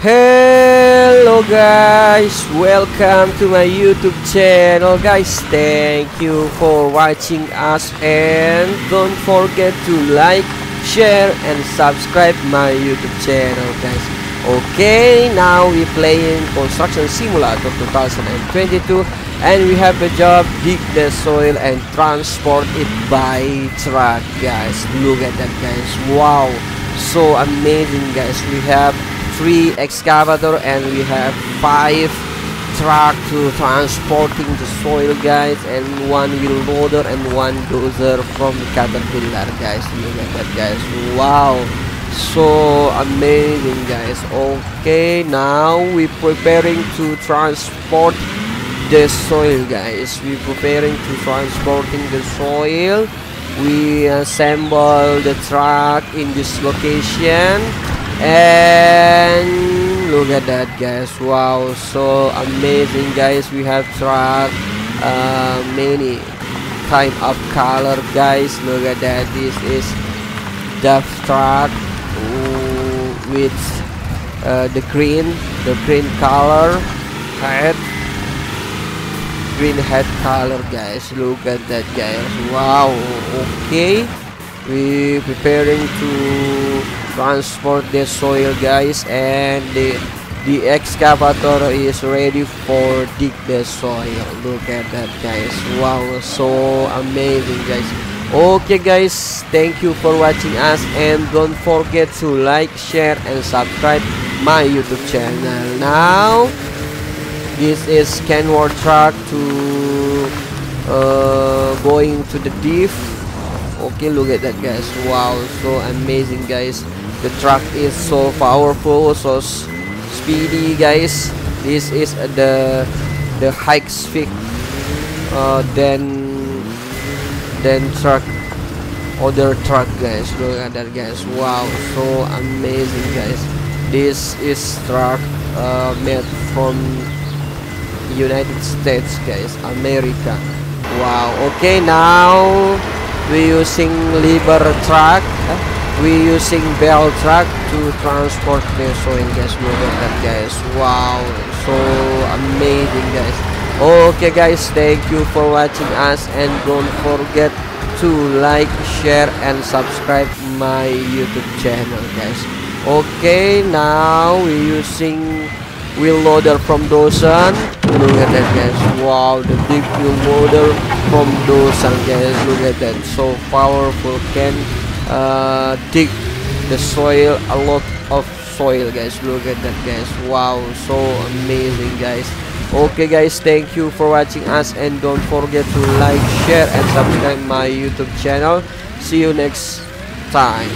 Hello guys, welcome to my YouTube channel guys. Thank you for watching us and don't forget to like, share and subscribe my YouTube channel guys. Okay, now we playing Construction Simulator 2022 and we have a job: dig the soil and transport it by truck guys. Look at that guys, wow, so amazing guys. We have 3 excavator and we have 5 truck to transporting the soil guys, and 1 wheel loader and 1 dozer from Caterpillar guys. Look at that guys, wow, so amazing guys. Okay, now we preparing to transport the soil guys. We preparing to transporting the soil. We assemble the truck in this location. And look at that guys, wow, so amazing guys. We have truck many kind of color guys. Look at that, this is the truck with the green color head, green head color guys. Look at that guys, wow. Okay, we preparing to transport the soil guys, and the excavator is ready for dig the soil. Look at that guys, wow, so amazing guys. Okay guys, thank you for watching us and don't forget to like, share and subscribe my YouTube channel. Now this is Kenworth truck to going to the diff. Okay, look at that guys, wow, so amazing guys. The truck is so powerful, so speedy guys. This is the high speed than truck, other truck guys. Look at that guys, wow, so amazing guys. This is truck made from United States guys, America. Wow. Okay, now we using lever truck, we using bell truck to transport the soil guys. Look at that guys, wow, so amazing guys. Okay guys, thank you for watching us and don't forget to like, share and subscribe my YouTube channel guys. Okay, now we using wheel loader from Doosan. Look at that guys, wow, the big wheel loader from Doosan guys. Look at that, so powerful, can dig the soil, a lot of soil guys. Look at that guys, wow, so amazing guys. Okay guys, thank you for watching us and don't forget to like, share and subscribe my YouTube channel. See you next time.